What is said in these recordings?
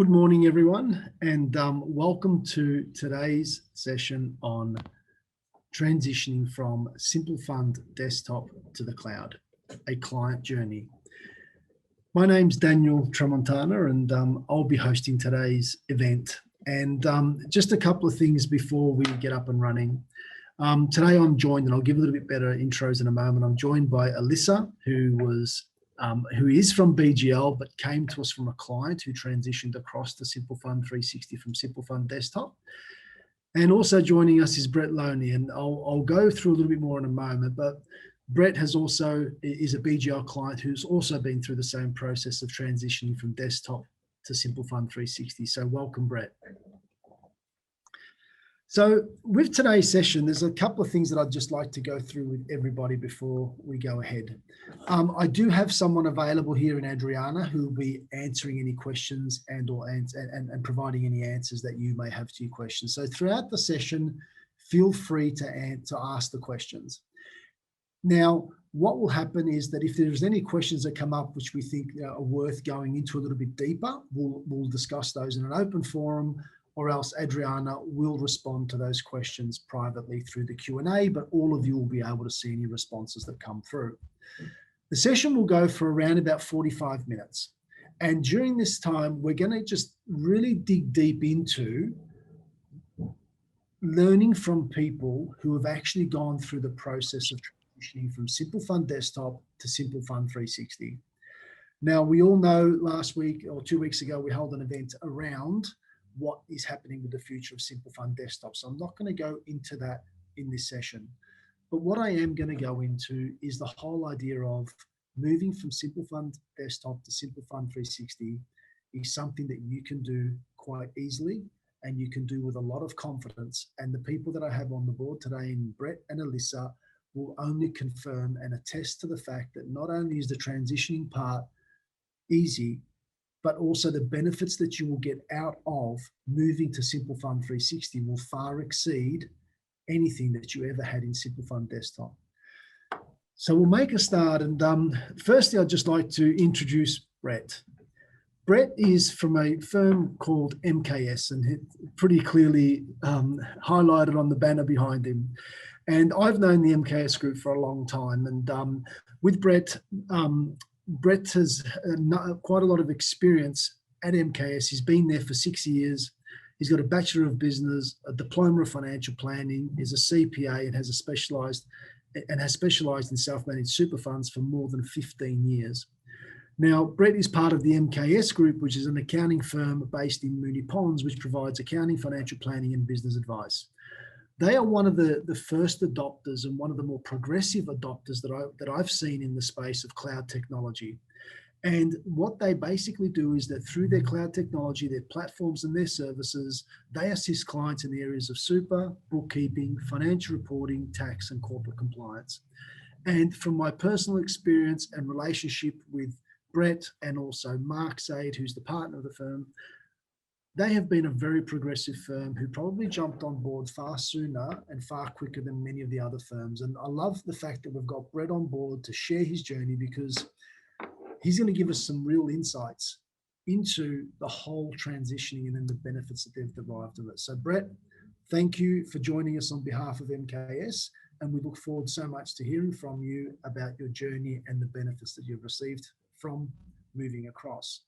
Good morning, everyone, and welcome to today's session on transitioning from Simple Fund Desktop to the cloud, a client journey. My name's Daniel Tramontana, and I'll be hosting today's event. And just a couple of things before we get up and running. Today I'm joined, and I'll give a little bit better intros in a moment. I'm joined by Alissa, who is from BGL, but came to us from a client who transitioned across to Simple Fund 360 from Simple Fund Desktop. And also joining us is Brett Loney, and I'll go through a little bit more in a moment, but Brett is a BGL client who's also been through the same process of transitioning from Desktop to Simple Fund 360. So welcome, Brett. So with today's session, there's a couple of things that I'd just like to go through with everybody before we go ahead. I do have someone available here in Adriana who will be answering any questions and providing any answers that you may have to your questions. So throughout the session, feel free to ask the questions. Now, what will happen is that if there's any questions that come up which we think are worth going into a little bit deeper, we'll discuss those in an open forum, or else Adriana will respond to those questions privately through the Q&A, but all of you will be able to see any responses that come through. The session will go for around about 45 minutes. And during this time, we're going to just really dig deep into learning from people who have actually gone through the process of transitioning from Simple Fund Desktop to Simple Fund 360. Now, we all know last week or 2 weeks ago, we held an event around what is happening with the future of Simple Fund Desktop. So I'm not going to go into that in this session. But what I am going to go into is the whole idea of moving from Simple Fund Desktop to Simple Fund 360 is something that you can do quite easily and you can do with a lot of confidence. And the people that I have on the board today, Brett and Alissa, will only confirm and attest to the fact that not only is the transitioning part easy, but also the benefits that you will get out of moving to Simple Fund 360 will far exceed anything that you ever had in Simple Fund Desktop. So we'll make a start. And firstly, I'd just like to introduce Brett. Brett is from a firm called MKS, and pretty clearly highlighted on the banner behind him. And I've known the MKS Group for a long time. And with Brett, Brett has quite a lot of experience at MKS. He's been there for 6 years. He's got a Bachelor of Business, a Diploma of Financial Planning, is a CPA, and has specialised in self-managed super funds for more than 15 years. Now, Brett is part of the MKS Group, which is an accounting firm based in Moonee Ponds, which provides accounting, financial planning, and business advice. They are one of the first adopters and one of the more progressive adopters that I've seen in the space of cloud technology. And what they basically do is that through their cloud technology, their platforms and their services, they assist clients in the areas of super, bookkeeping, financial reporting, tax, and corporate compliance. And from my personal experience and relationship with Brett and also Mark Said, who's the partner of the firm, they have been a very progressive firm who probably jumped on board far sooner and far quicker than many of the other firms. And I love the fact that we've got Brett on board to share his journey, because he's going to give us some real insights into the whole transitioning and then the benefits that they've derived of it. So Brett, thank you for joining us on behalf of MKS. And we look forward so much to hearing from you about your journey and the benefits that you've received from moving across.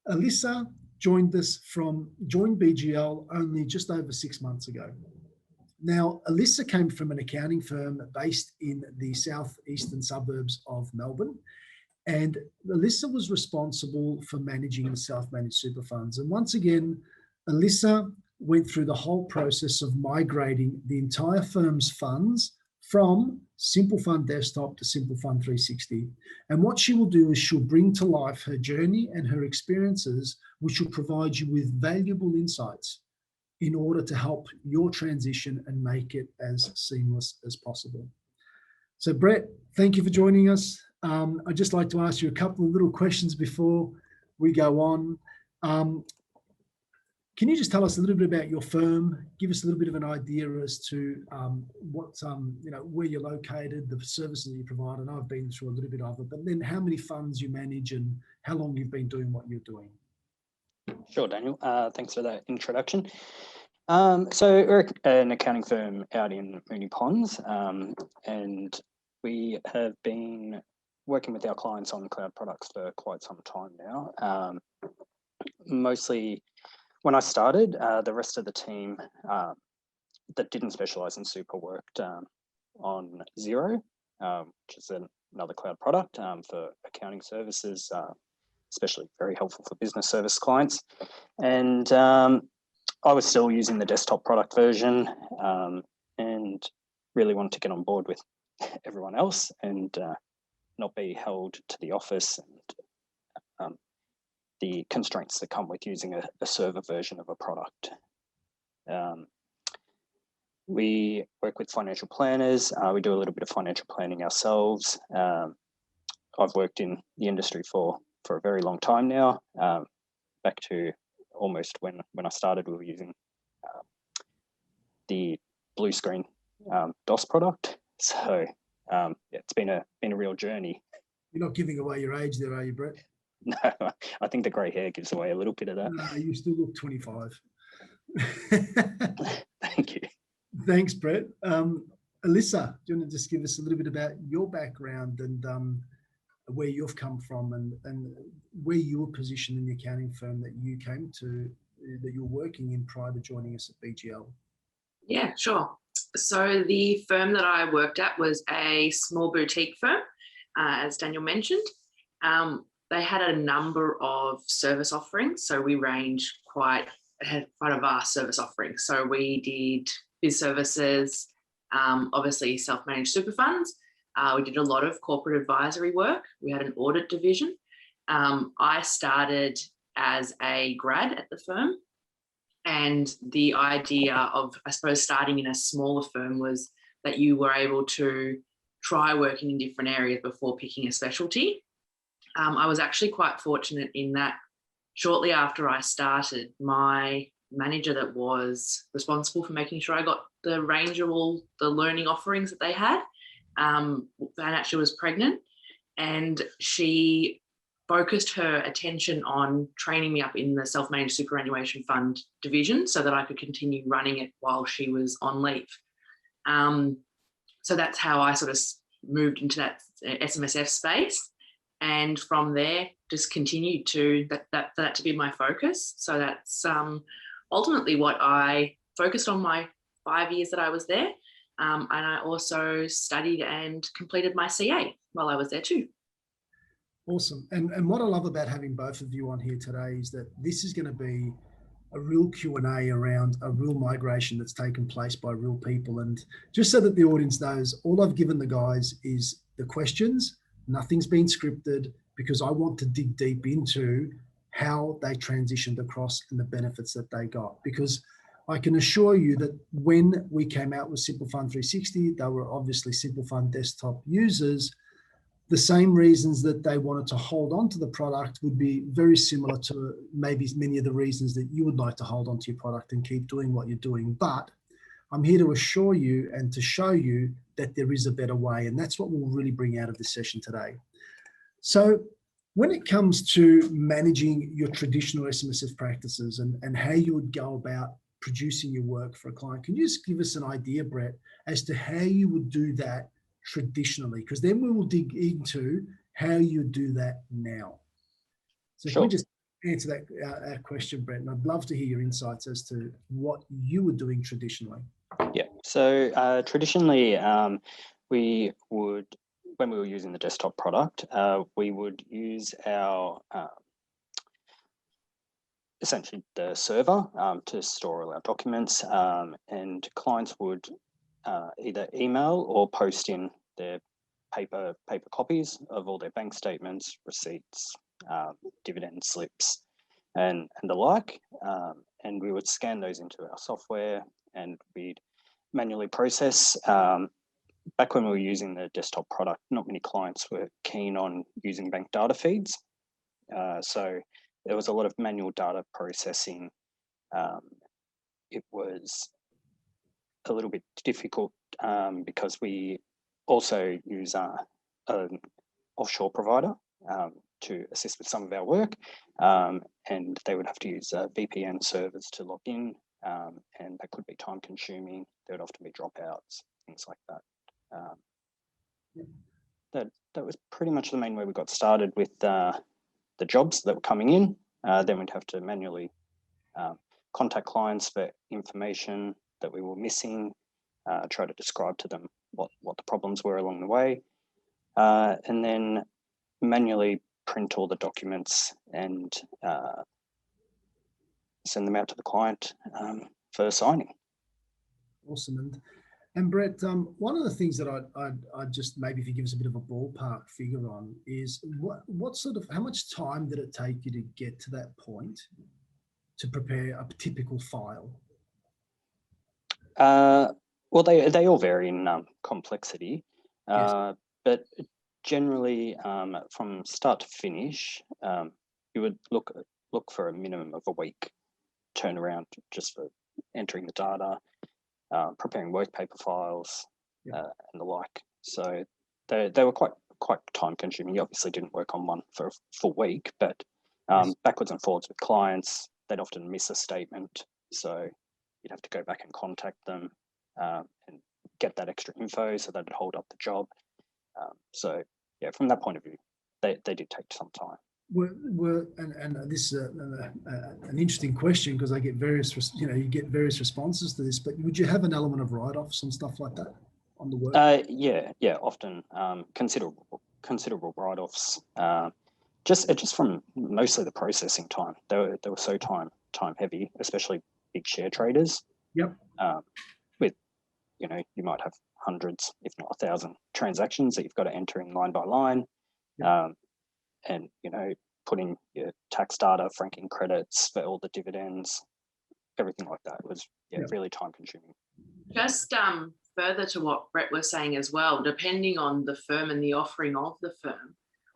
Alissa joined BGL only just over 6 months ago. Now, Alissa came from an accounting firm based in the southeastern suburbs of Melbourne, and Alissa was responsible for managing the self-managed super funds. And once again, Alissa went through the whole process of migrating the entire firm's funds from Simple Fund Desktop to Simple Fund 360. And what she will do is she'll bring to life her journey and her experiences, which will provide you with valuable insights in order to help your transition and make it as seamless as possible. So Brett, thank you for joining us. I'd just like to ask you a couple of little questions before we go on. Can you just tell us a little bit about your firm? Give us a little bit of an idea as to where you're located, the services that you provide. And I've been through a little bit of it, but then how many funds you manage and how long you've been doing what you're doing. Sure, Daniel. Thanks for that introduction. So we're an accounting firm out in Moonee Ponds, and we have been working with our clients on cloud products for quite some time now. Mostly when I started, the rest of the team that didn't specialise in super worked on Xero, which is another cloud product for accounting services, especially very helpful for business service clients. And I was still using the desktop product version and really wanted to get on board with everyone else and not be held to the office and the constraints that come with using a server version of a product. We work with financial planners. We do a little bit of financial planning ourselves. I've worked in the industry for a very long time now, back to almost when I started. We were using the blue screen DOS product. So it's been a real journey. You're not giving away your age there, are you, Brett? No, I think the grey hair gives away a little bit of that. No, you still look 25. Thank you. Thanks, Brett. Alissa, do you want to just give us a little bit about your background and where you've come from and where you were positioned in the accounting firm that you came to, that you're working in prior to joining us at BGL? Yeah, sure. So the firm that I worked at was a small boutique firm, as Daniel mentioned. They had a number of service offerings, so we had quite a vast service offering. So we did biz services, obviously self-managed super funds. We did a lot of corporate advisory work. We had an audit division. I started as a grad at the firm, and the idea of, I suppose, starting in a smaller firm was that you were able to try working in different areas before picking a specialty. I was actually quite fortunate in that shortly after I started, my manager that was responsible for making sure I got the range of all the learning offerings that they had, and actually was pregnant, and she focused her attention on training me up in the self-managed superannuation fund division so that I could continue running it while she was on leave. So that's how I sort of moved into that SMSF space. And from there, just continued to that to be my focus. So that's ultimately what I focused on my 5 years that I was there. And I also studied and completed my CA while I was there too. Awesome. And what I love about having both of you on here today is that this is going to be a real Q&A around a real migration that's taken place by real people. And just so that the audience knows, all I've given the guys is the questions. Nothing's been scripted because I want to dig deep into how they transitioned across and the benefits that they got. Because I can assure you that when we came out with Simple Fund 360, they were obviously Simple Fund desktop users. The same reasons that they wanted to hold on to the product would be very similar to maybe many of the reasons that you would like to hold on to your product and keep doing what you're doing. But I'm here to assure you and to show you that there is a better way. And that's what we'll really bring out of this session today. So when it comes to managing your traditional SMSF practices and how you would go about producing your work for a client, can you just give us an idea, Brett, as to how you would do that traditionally? Because then we will dig into how you do that now. So sure. Can we just answer that question, Brett? And I'd love to hear your insights as to what you were doing traditionally. Yeah, so traditionally we would, when we were using the desktop product, we would use our essentially the server to store all our documents, and clients would either email or post in their paper copies of all their bank statements, receipts, dividend slips, and the like. And we would scan those into our software, and we'd manually process. Back when we were using the desktop product, not many clients were keen on using bank data feeds. So there was a lot of manual data processing. It was a little bit difficult because we also use an offshore provider to assist with some of our work, and they would have to use VPN servers to log in, and that could be time consuming. There would often be dropouts, things like that. That was pretty much the main way we got started with the jobs that were coming in. Then we'd have to manually contact clients for information that we were missing, try to describe to them what the problems were along the way, and then manually print all the documents and send them out to the client for signing. Awesome. And Brett, one of the things that I'd just, maybe if you give us a bit of a ballpark figure on, is how much time did it take you to get to that point to prepare a typical file? Well, they all vary in complexity, Yes. but generally from start to finish, you would look for a minimum of a week turnaround just for entering the data, preparing work paper files, and the like. So they were quite time consuming. You obviously didn't work on one for a full week, but Yes. backwards and forwards with clients, they'd often miss a statement. So you'd have to go back and contact them and get that extra info so that'd hold up the job. So yeah, from that point of view, they did take some time. And this is an interesting question, because I get you get various responses to this, but would you have an element of write-offs and stuff like that on the work? Yeah, often considerable write-offs, just from mostly the processing time. They were so time heavy, especially big share traders. Yep. With, you might have hundreds, if not 1,000 transactions that you've got to enter in line by line. Yep. And putting your tax data, franking credits for all the dividends, everything like that was really time consuming. Just further to what Brett was saying as well, depending on the firm and the offering of the firm,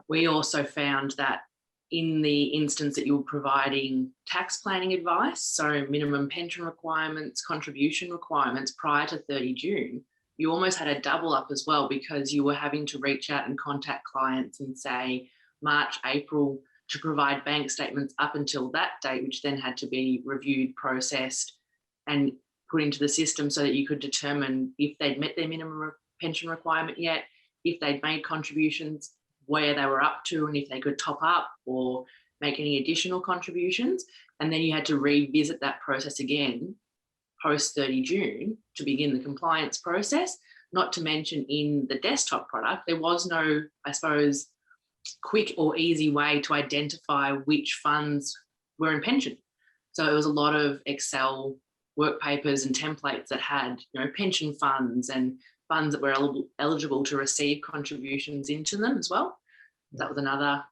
we also found that in the instance that you were providing tax planning advice, so minimum pension requirements, contribution requirements prior to 30 June, you almost had a double up as well, because you were having to reach out and contact clients and say March, April, to provide bank statements up until that date, which then had to be reviewed, processed, and put into the system so that you could determine if they'd met their minimum pension requirement yet, if they'd made contributions, where they were up to, and if they could top up or make any additional contributions. And then you had to revisit that process again post 30 June to begin the compliance process. Not to mention, in the desktop product, there was no, I suppose, quick or easy way to identify which funds were in pension. So it was a lot of Excel work papers and templates that had, pension funds and funds that were eligible to receive contributions into them as well. That was another,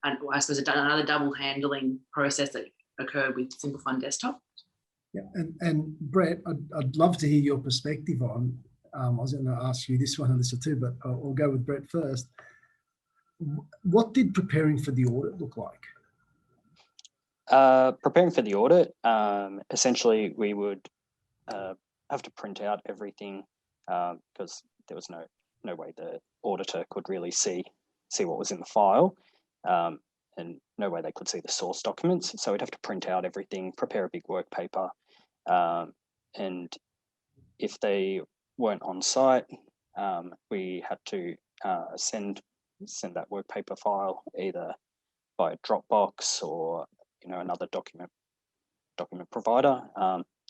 and I suppose another double handling process that occurred with Simple Fund Desktop. Yeah, and Brett, I'd love to hear your perspective on. I was going to ask you this one, Alissa, too, but I'll go with Brett first. What did preparing for the audit look like? Preparing for the audit, essentially we would have to print out everything because there was no way the auditor could really see what was in the file, and no way they could see the source documents. So we'd have to print out everything, prepare a big work paper, and if they weren't on site, we had to send that work paper file either by Dropbox or another document provider,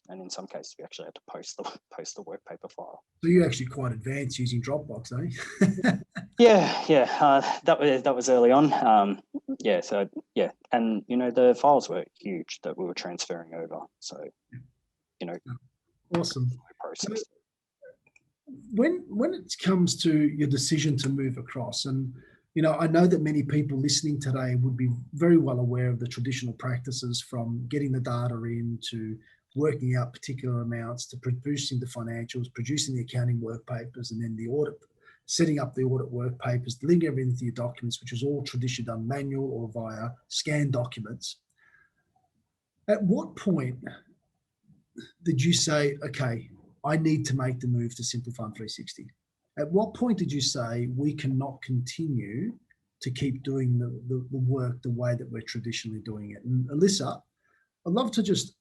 and in some cases we actually had to post the work paper file. So you're actually quite advanced using Dropbox, eh? Yeah, that was early on. And the files were huge that we were transferring over. So Awesome. Process. When it comes to your decision to move across, and I know that many people listening today would be very well aware of the traditional practices, from getting the data in to working out particular amounts to producing the financials, producing the accounting work papers, and then the audit, setting up the audit work papers, delivering everything to your documents, which is all traditionally done manual or via scanned documents. At what point did you say, okay, I need to make the move to Simple Fund 360? At what point did you say we cannot continue to keep doing the work the way that we're traditionally doing it. And Alissa, I'd love to just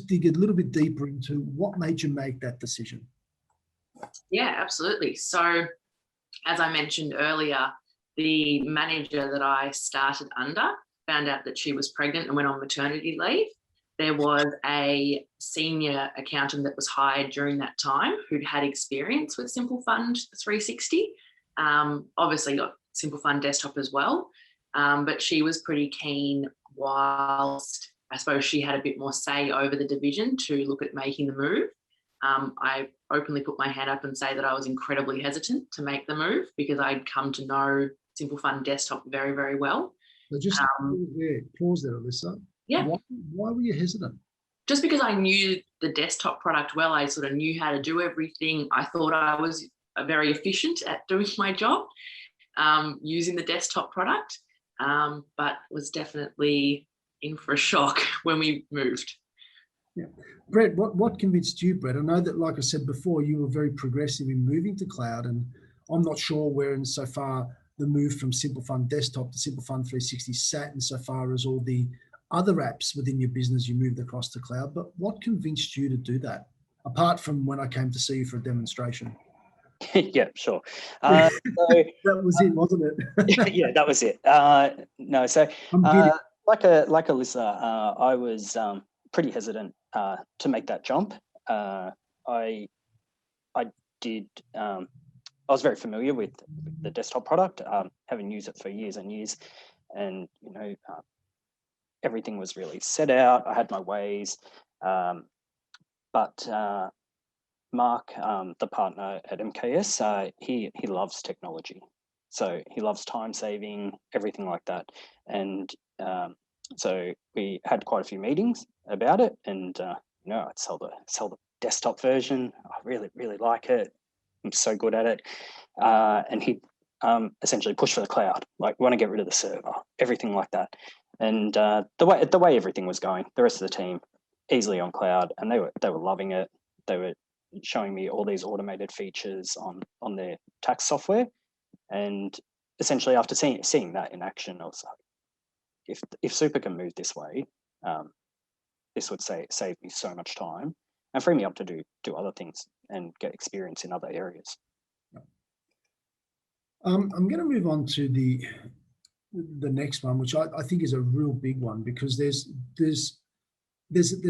dig a little bit deeper into what made you make that decision. Yeah, absolutely. So as I mentioned earlier, the manager that I started under found out that she was pregnant and went on maternity leave. There was a senior accountant that was hired during that time who'd had experience with Simple Fund 360. Obviously got Simple Fund Desktop as well, but she was pretty keen, whilst I suppose she had a bit more say over the division, to look at making the move. I openly put my hand up and say that I was incredibly hesitant to make the move because I'd come to know Simple Fund Desktop very, very well. So just pause there, Alissa. Yeah. Why were you hesitant? Just because I knew the desktop product well, I sort of knew how to do everything. I thought I was very efficient at doing my job using the desktop product, but was definitely in for a shock when we moved. Yeah. Brett, what convinced you, Brett? I know that, like I said before, you were very progressive in moving to cloud, and I'm not sure where insofar the move from Simple Fund Desktop to Simple Fund 360 sat insofar as all the other apps within your business you moved across to cloud, but what convinced you to do that, apart from when I came to see you for a demonstration? Yeah, sure. That was it, wasn't it? Yeah, that was it. No, so like Alissa, I was pretty hesitant to make that jump. I was very familiar with the desktop product, having used it for years and years, and everything was really set out. I had my ways, but Mark, the partner at MKS, he loves technology, so he loves time saving, everything like that, and so we had quite a few meetings about it, and I'd sell the desktop version. I really like it. I'm so good at it, and he essentially pushed for the cloud. Like, we want to get rid of the server, everything like that. And the way everything was going, the rest of the team easily on cloud, and they were loving it. They were showing me all these automated features on their tax software, and essentially after seeing that in action, I was like, if Super can move this way, this would save me so much time and free me up to do other things and get experience in other areas. I'm going to move on to the next one, which I think is a real big one, because there's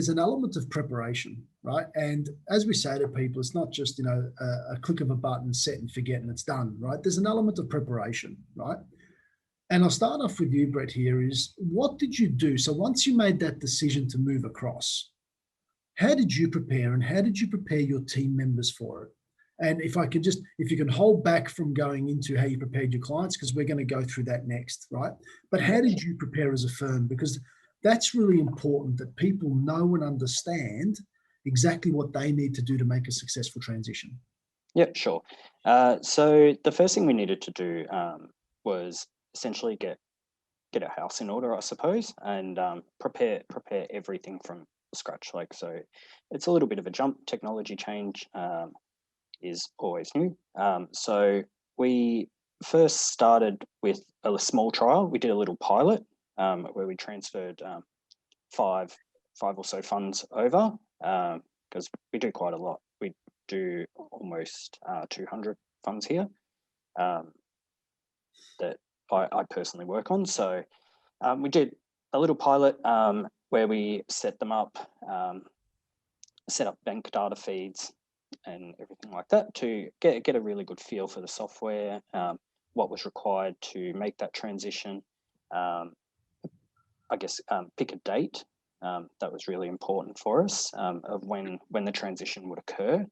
an element of preparation, right? And as we say to people, it's not just a click of a button, set and forget, and it's done, right? There's an element of preparation, right? And I'll start off with you, Brett, here is, what did you do? So once you made that decision to move across, how did you prepare, and how did you prepare your team members for it? And if you can hold back from going into how you prepared your clients, because we're going to go through that next, right? But how did you prepare as a firm? Because that's really important, that people know and understand exactly what they need to do to make a successful transition. Yeah, sure. So the first thing we needed to do was essentially get our house in order, I suppose, and prepare everything from scratch. Like, so it's a little bit of a jump. Technology change is always new. So we first started with a small trial. We did a little pilot where we transferred five or so funds over, because we do quite a lot. We do almost 200 funds here that I personally work on. So we did a little pilot where we set them up, set up bank data feeds and everything like that to get a really good feel for the software, what was required to make that transition. I guess pick a date that was really important for us of when the transition would occur,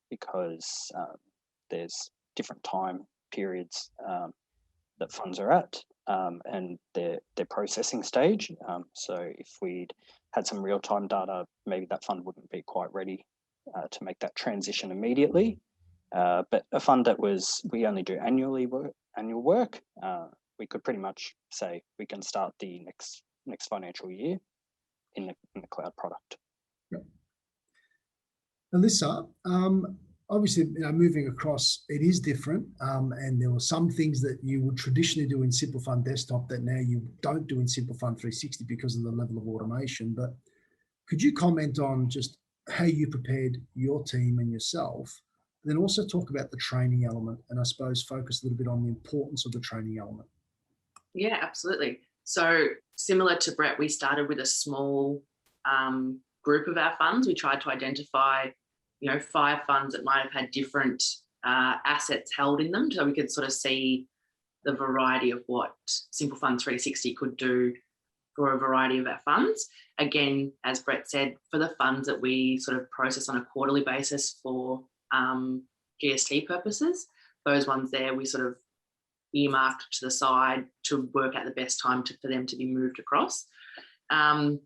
because there's different time periods that funds are at, and their processing stage. So if we'd had some real-time data, maybe that fund wouldn't be quite ready to make that transition immediately. But a fund that we only do annual work, we could pretty much say we can start the next financial year in the cloud product. Yep. Alissa, obviously, moving across, it is different. And there were some things that you would traditionally do in Simple Fund Desktop that now you don't do in Simple Fund 360 because of the level of automation. But could you comment on just how you prepared your team and yourself, then also talk about the training element, and I suppose focus a little bit on the importance of the training element? Yeah, absolutely. So similar to Brett, we started with a small group of our funds. We tried to identify, 5 funds that might have had different assets held in them, so we could sort of see the variety of what Simple Fund 360 could do for a variety of our funds. Again, as Brett said, for the funds that we sort of process on a quarterly basis for GST purposes, those ones there we sort of earmarked to the side to work out the best time for them to be moved across. It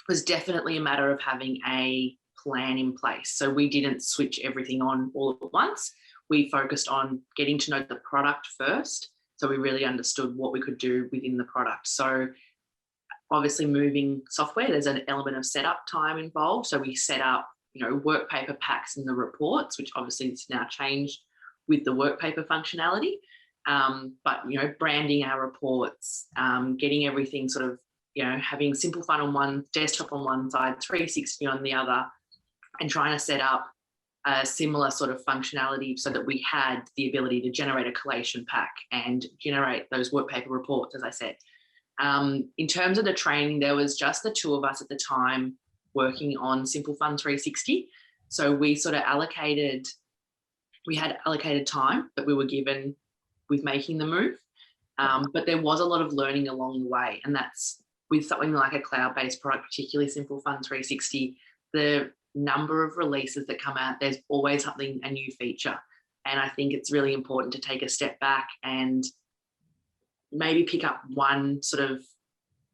was definitely a matter of having a plan in place. So we didn't switch everything on all at once. We focused on getting to know the product first. So we really understood what we could do within the product. So obviously moving software, there's an element of setup time involved. So we set up, work paper packs in the reports, which obviously it's now changed with the work paper functionality. But, branding our reports, getting everything sort of, having Simple Fund on one, desktop on one side, 360 on the other, and trying to set up a similar sort of functionality so that we had the ability to generate a collation pack and generate those work paper reports, as I said. In terms of the training, there was just the 2 of us at the time working on Simple Fund 360. So we sort of we had allocated time that we were given with making the move. But there was a lot of learning along the way. And that's with something like a cloud-based product, particularly Simple Fund 360, the number of releases that come out, there's always something, a new feature. And I think it's really important to take a step back and maybe pick up one sort of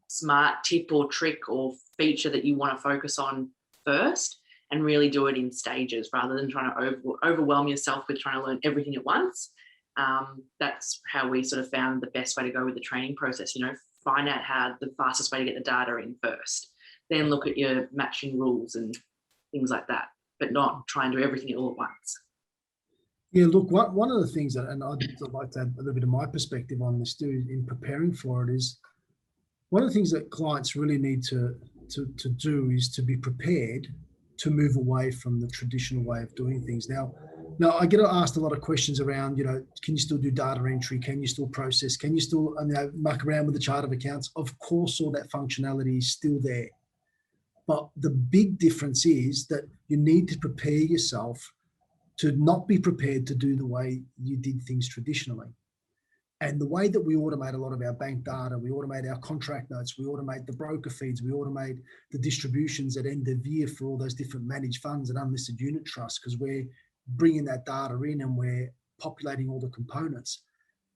smart tip or trick or feature that you want to focus on first, and really do it in stages rather than trying to overwhelm yourself with trying to learn everything at once. That's how we sort of found the best way to go with the training process. Find out how the fastest way to get the data in first, then look at your matching rules and things like that, but not try and do everything all at once. Yeah, look, one of the things that, and I'd like to add a little bit of my perspective on this too, in preparing for it, is one of the things that clients really need to do is to be prepared to move away from the traditional way of doing things. Now I get asked a lot of questions around, can you still do data entry? Can you still process? Can you still muck around with the chart of accounts? Of course, all that functionality is still there. But the big difference is that you need to prepare yourself to not be prepared to do the way you did things traditionally. And the way that we automate a lot of our bank data, we automate our contract notes, we automate the broker feeds, we automate the distributions at end of year for all those different managed funds and unlisted unit trusts, because we're bringing that data in and we're populating all the components.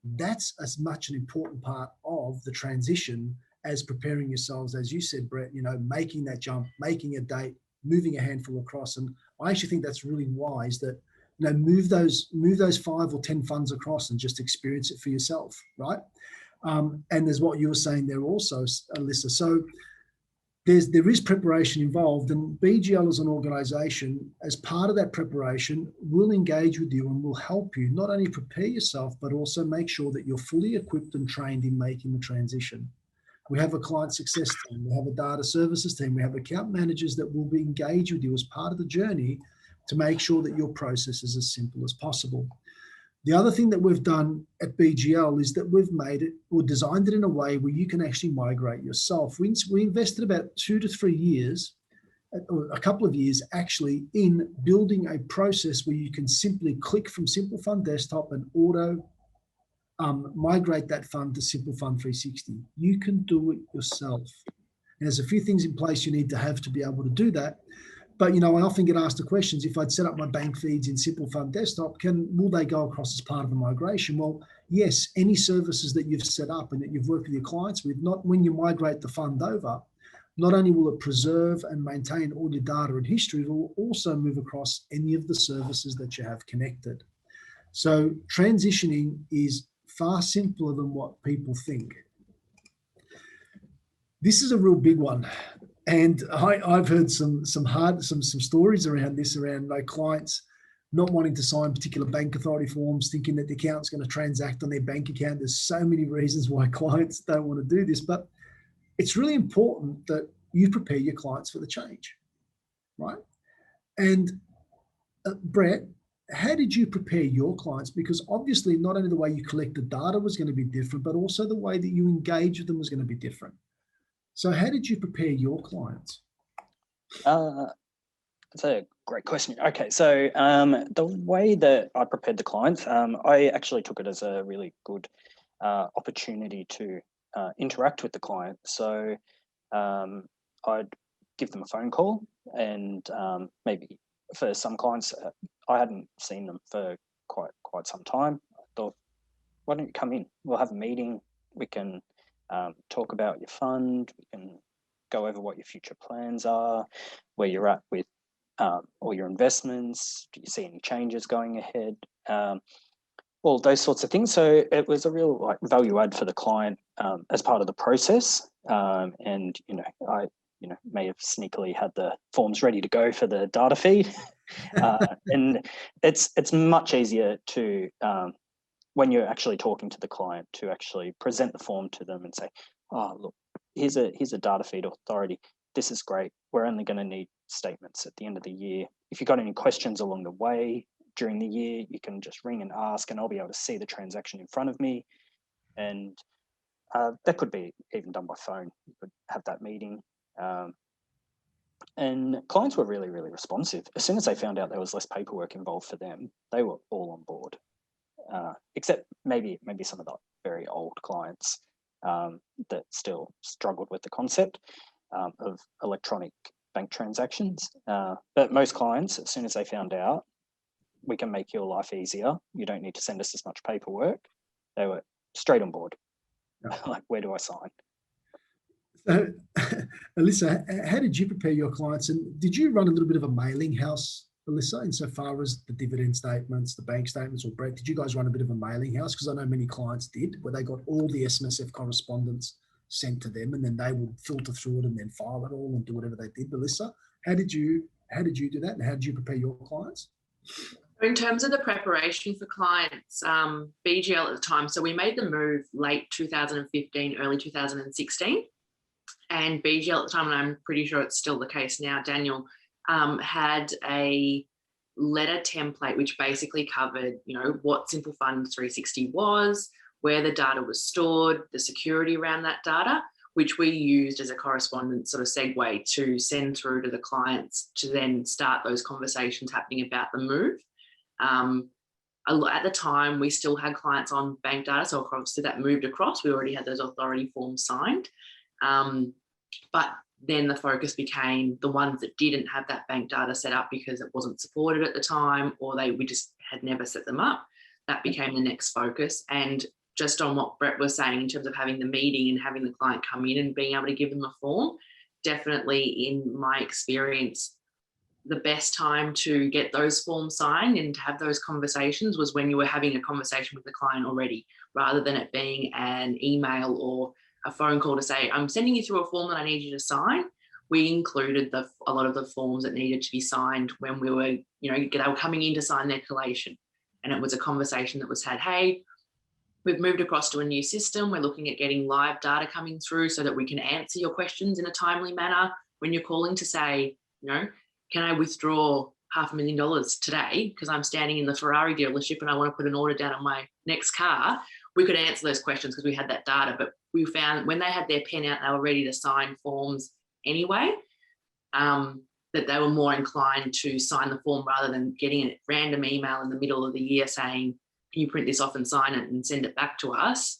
That's as much an important part of the transition as preparing yourselves, as you said, Brett, making that jump, making a date, moving a handful across. And I actually think that's really wise that, move those 5 or 10 funds across and just experience it for yourself, right? And there's what you were saying there also, Alissa. So there is preparation involved, and BGL as an organisation, as part of that preparation, will engage with you and will help you not only prepare yourself, but also make sure that you're fully equipped and trained in making the transition. We have a client success team, we have a data services team, we have account managers that will engage with you as part of the journey to make sure that your process is as simple as possible. The other thing that we've done at BGL is that we've made it or designed it in a way where you can actually migrate yourself. We invested about 2 to 3 years, or a couple of years actually, in building a process where you can simply click from Simple Fund Desktop and auto migrate that fund to Simple Fund 360. You can do it yourself. And there's a few things in place you need to have to be able to do that. But, I often get asked the questions, if I'd set up my bank feeds in Simple Fund Desktop, will they go across as part of the migration? Well, yes, any services that you've set up and that you've worked with your clients with, not when you migrate the fund over, not only will it preserve and maintain all your data and history, it will also move across any of the services that you have connected. So transitioning is far simpler than what people think. This is a real big one. And I've heard some stories around this, around my clients not wanting to sign particular bank authority forms, thinking that the account's going to transact on their bank account. There's so many reasons why clients don't want to do this, but it's really important that you prepare your clients for the change, right? And Brett, how did you prepare your clients? Because obviously not only the way you collect the data was going to be different, but also the way that you engage with them was going to be different. So how did you prepare your clients? That's a great question. Okay, so the way that I prepared the clients, I actually took it as a really good opportunity to interact with the client. So I'd give them a phone call, and maybe for some clients, I hadn't seen them for quite some time. I thought, why don't you come in? We'll have a meeting. We can talk about your fund. We can go over what your future plans are, where you're at with all your investments. Do you see any changes going ahead? All those sorts of things. So it was a real value add for the client as part of the process. And I may have sneakily had the forms ready to go for the data feed. And it's much easier to when you're actually talking to the client to actually present the form to them and say, oh, look, here's a data feed authority. This is great. We're only going to need statements at the end of the year. If you've got any questions along the way during the year, you can just ring and ask, and I'll be able to see the transaction in front of me. And that could be even done by phone. You could have that meeting. And clients were really, really responsive. As soon as they found out there was less paperwork involved for them, they were all on board. Except maybe some of the very old clients that still struggled with the concept of electronic bank transactions. But most clients, as soon as they found out, we can make your life easier, you don't need to send us as much paperwork, they were straight on board. Yeah. Like, where do I sign? So, Alissa, how did you prepare your clients? And did you run a little bit of a mailing house, Alissa, insofar as the dividend statements, the bank statements, or Brett, did you guys run a bit of a mailing house? Because I know many clients did, where they got all the SMSF correspondence sent to them, and then they would filter through it and then file it all and do whatever they did. Alissa, how did you do that, and how did you prepare your clients? In terms of the preparation for clients, BGL at the time, so we made the move late 2015, early 2016, and BGL at the time, and I'm pretty sure it's still the case now, Daniel, had a letter template which basically covered, what Simple Fund 360 was, where the data was stored, the security around that data, which we used as a correspondence sort of segue to send through to the clients to then start those conversations happening about the move. At the time, we still had clients on bank data, so obviously that moved across. We already had those authority forms signed. But then the focus became the ones that didn't have that bank data set up because it wasn't supported at the time, or we just had never set them up. That became the next focus. And just on what Brett was saying in terms of having the meeting and having the client come in and being able to give them a form, definitely in my experience, the best time to get those forms signed and to have those conversations was when you were having a conversation with the client already, rather than it being an email or a phone call to say, I'm sending you through a form that I need you to sign. We included a lot of the forms that needed to be signed when we were, they were coming in to sign their collation. And it was a conversation that was had, hey, we've moved across to a new system. We're looking at getting live data coming through so that we can answer your questions in a timely manner. When you're calling to say, can I withdraw $500,000 today because I'm standing in the Ferrari dealership and I want to put an order down on my next car, we could answer those questions because we had that data. But we found when they had their pen out, they were ready to sign forms anyway, that they were more inclined to sign the form rather than getting a random email in the middle of the year saying, can you print this off and sign it and send it back to us?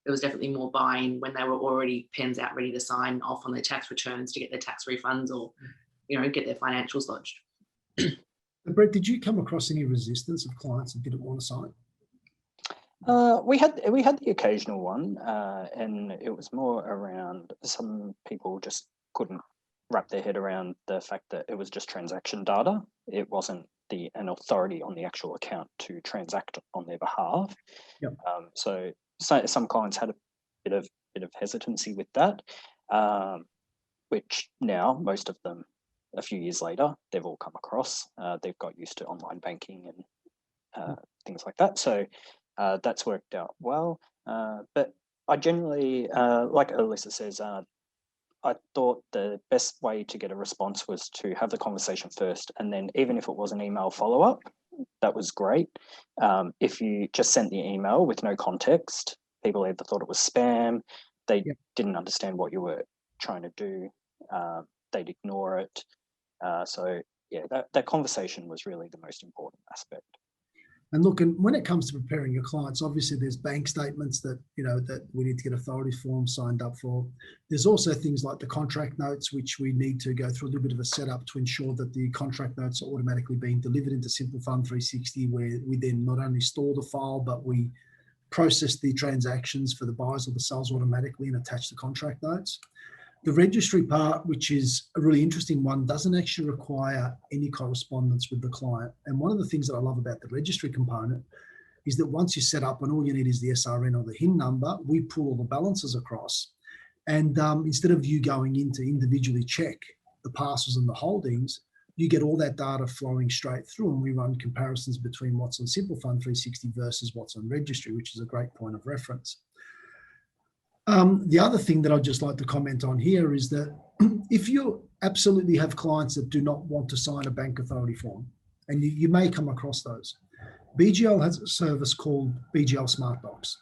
There was definitely more buy-in when they were already pens out ready to sign off on their tax returns to get their tax refunds or get their financials lodged. Brett, did you come across any resistance of clients that didn't want to sign? We had the occasional one, and it was more around some people just couldn't wrap their head around the fact that it was just transaction data. It wasn't an authority on the actual account to transact on their behalf. Yep. So some clients had a bit of hesitancy with that, which now most of them a few years later, they've all come across. They've got used to online banking and things like that. So that's worked out well. But I generally, like Alissa says, I thought the best way to get a response was to have the conversation first. And then even if it was an email follow-up, that was great. If you just sent the email with no context, people either thought it was spam, they didn't understand what you were trying to do, they'd ignore it. So yeah, that conversation was really the most important aspect. And look, and when it comes to preparing your clients, obviously there's bank statements that, that we need to get authority forms signed up for. There's also things like the contract notes, which we need to go through a little bit of a setup to ensure that the contract notes are automatically being delivered into Simple Fund 360, where we then not only store the file, but we process the transactions for the buyers or the sellers automatically and attach the contract notes. The registry part, which is a really interesting one, doesn't actually require any correspondence with the client. And one of the things that I love about the registry component is that once you set up and all you need is the SRN or the HIN number, we pull all the balances across. And instead of you going in to individually check the parcels and the holdings, you get all that data flowing straight through, and we run comparisons between what's on Simple Fund 360 versus what's on registry, which is a great point of reference. The other thing that I'd just like to comment on here is that if you absolutely have clients that do not want to sign a bank authority form, and you may come across those, BGL has a service called BGL Smart Docs.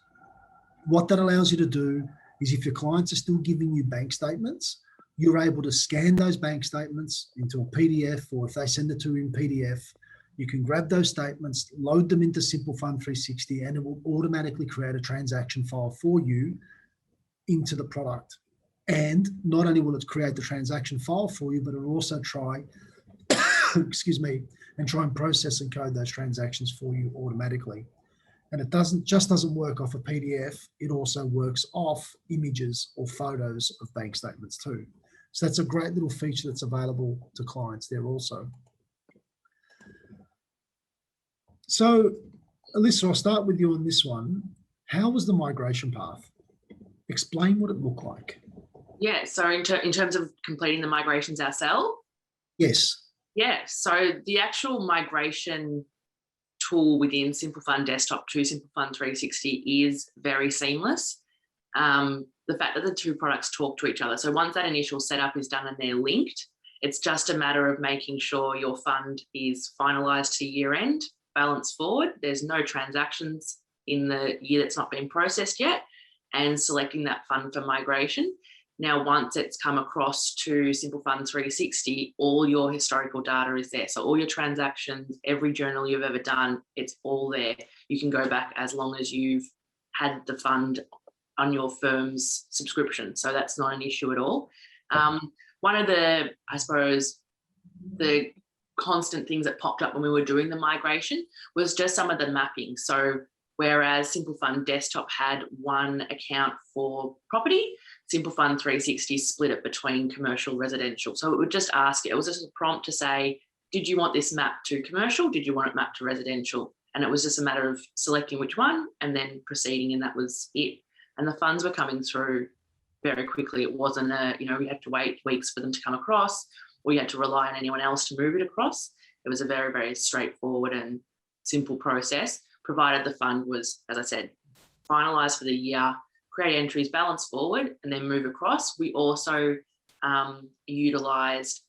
What that allows you to do is, if your clients are still giving you bank statements, you're able to scan those bank statements into a PDF, or if they send it to you in PDF, you can grab those statements, load them into Simple Fund 360, and it will automatically create a transaction file for you into the product. And not only will it create the transaction file for you, but it will also try, excuse me, and try and process and code those transactions for you automatically. And it doesn't work off a PDF, it also works off images or photos of bank statements too. So that's a great little feature that's available to clients there also. So Alissa, I'll start with you on this one. How was the migration path? Explain what it looked like. Yeah, so in terms of completing the migrations ourselves? Yes. Yeah, so the actual migration tool within Simple Fund Desktop to Simple Fund 360 is very seamless. The fact that the two products talk to each other. So once that initial setup is done and they're linked, it's just a matter of making sure your fund is finalised to year end, balance forward. There's no transactions in the year that's not been processed yet, and selecting that fund for migration. Now, once it's come across to Simple Fund 360, all your historical data is there. So all your transactions, every journal you've ever done, it's all there. You can go back as long as you've had the fund on your firm's subscription. So that's not an issue at all. One of the, I suppose, the constant things that popped up when we were doing the migration was just some of the mapping. So whereas Simple Fund Desktop had one account for property, Simple Fund 360 split it between commercial, residential. So it would just ask, it was just a prompt to say, did you want this mapped to commercial? Did you want it mapped to residential? And it was just a matter of selecting which one and then proceeding, and that was it. And the funds were coming through very quickly. It wasn't we had to wait weeks for them to come across, or you had to rely on anyone else to move it across. It was a very, very straightforward and simple process, provided the fund was, as I said, finalised for the year, create entries, balance forward, and then move across. We also utilised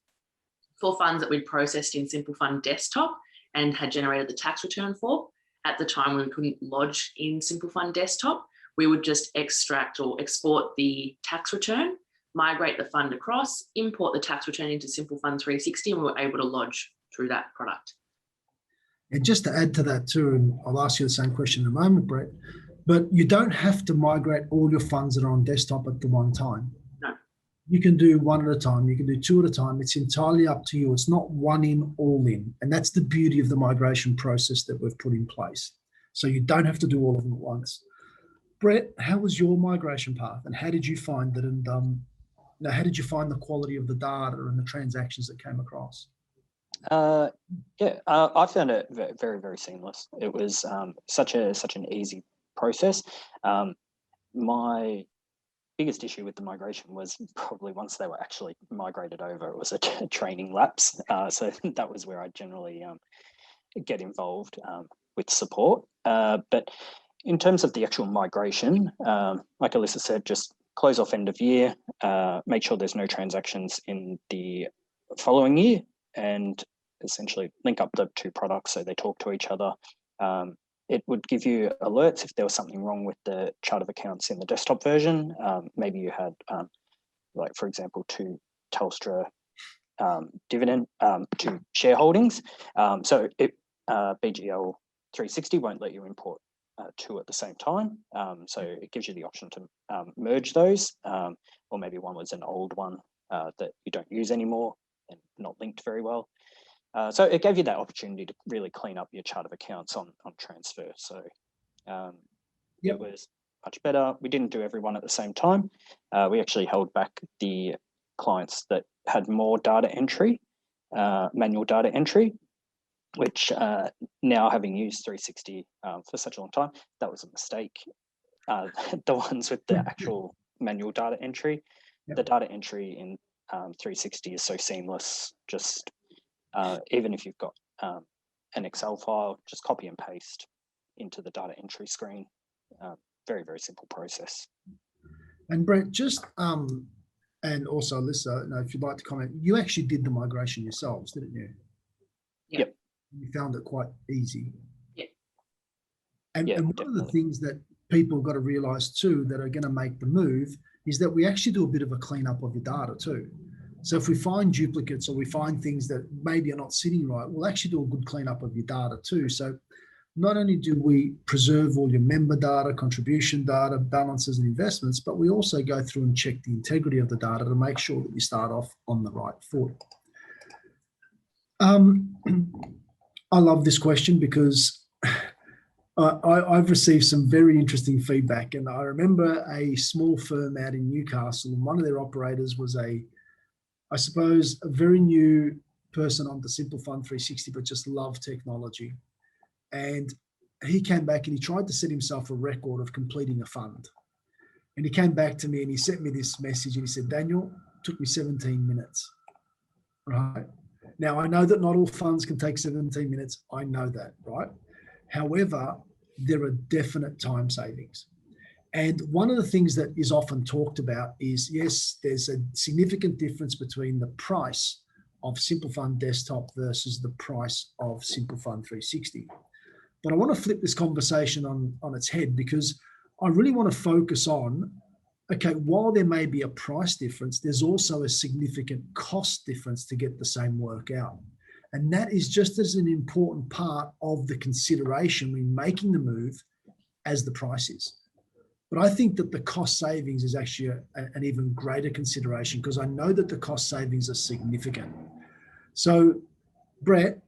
for funds that we'd processed in Simple Fund Desktop and had generated the tax return for. At the time, we couldn't lodge in Simple Fund Desktop. We would just extract or export the tax return, migrate the fund across, import the tax return into Simple Fund 360, and we were able to lodge through that product. And just to add to that too, and I'll ask you the same question in a moment, Brett, but you don't have to migrate all your funds that are on desktop at the one time. No. You can do one at a time. You can do two at a time. It's entirely up to you. It's not one in, all in. And that's the beauty of the migration process that we've put in place. So you don't have to do all of them at once. Brett, how was your migration path, and how did you find that? And how did you find the quality of the data and the transactions that came across? I found it very, very seamless. It was such an easy process. My biggest issue with the migration was probably once they were actually migrated over, it was a training lapse. So that was where I generally get involved with support. But in terms of the actual migration, like Alissa said, just close off end of year, make sure there's no transactions in the following year, and essentially link up the two products so they talk to each other. It would give you alerts if there was something wrong with the chart of accounts in the desktop version. Maybe you had, like for example, two Telstra dividend, two shareholdings. So BGL 360 won't let you import two at the same time. So it gives you the option to merge those, or maybe one was an old one that you don't use anymore and not linked very well. So it gave you that opportunity to really clean up your chart of accounts on transfer. So it was much better. We didn't do everyone at the same time. We actually held back the clients that had more data entry, manual data entry, which now, having used 360 for such a long time, that was a mistake. The ones with the actual manual data entry, the data entry in 360 is so seamless. Just even if you've got an Excel file, just copy and paste into the data entry screen. Very, very simple process. And Brett, just and also Alissa, if you'd like to comment, you actually did the migration yourselves, didn't you? Yep. You found it quite easy. Yeah. And one definitely. of the things that people have got to realise too that are going to make the move is that we actually do a bit of a cleanup of your data too. So if we find duplicates or we find things that maybe are not sitting right, we'll actually do a good cleanup of your data too. So not only do we preserve all your member data, contribution data, balances and investments, but we also go through and check the integrity of the data to make sure that you start off on the right foot. I love this question because I've received some very interesting feedback. And I remember a small firm out in Newcastle, and one of their operators was I suppose, a very new person on the Simple Fund 360, but just loved technology. And he came back and he tried to set himself a record of completing a fund. And he came back to me and he sent me this message and he said, Daniel, it took me 17 minutes. Right. Now, I know that not all funds can take 17 minutes. I know that, right? However, there are definite time savings. And one of the things that is often talked about is, yes, there's a significant difference between the price of Simple Fund Desktop versus the price of Simple Fund 360. But I want to flip this conversation on its head because I really want to focus on, okay, while there may be a price difference, there's also a significant cost difference to get the same work out. And that is just as an important part of the consideration when making the move as the price is. But I think that the cost savings is actually an even greater consideration because I know that the cost savings are significant. So, Brett,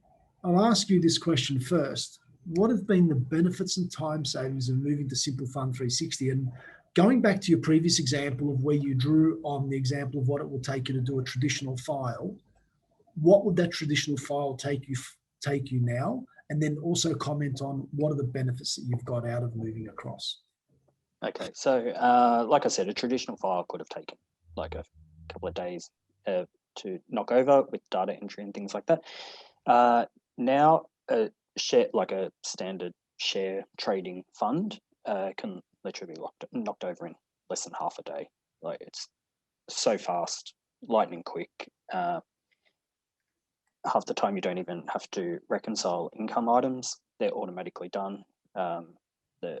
I'll ask you this question first. What have been the benefits and time savings of moving to Simple Fund 360? And going back to your previous example of where you drew on the example of what it will take you to do a traditional file, what would that traditional file take you now? And then also comment on what are the benefits that you've got out of moving across. Okay, so like I said, a traditional file could have taken like a couple of days to knock over with data entry and things like that. Now, a share, like a standard share trading fund, can literally be knocked over in less than half a day. Like it's so fast, lightning quick. Half the time you don't even have to reconcile income items; they're automatically done. The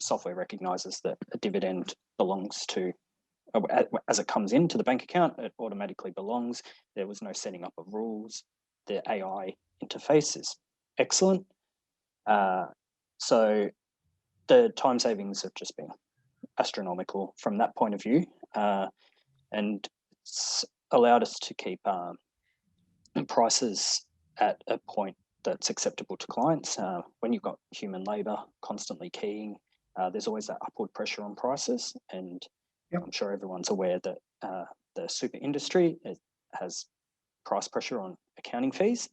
software recognizes that a dividend belongs to, as it comes into the bank account, it automatically belongs. There was no setting up of rules. The AI interface is excellent. So the time savings have just been astronomical from that point of view. And it's allowed us to keep prices at a point that's acceptable to clients. When you've got human labour constantly keying, there's always that upward pressure on prices. And I'm sure everyone's aware that the super industry has price pressure on accounting fees.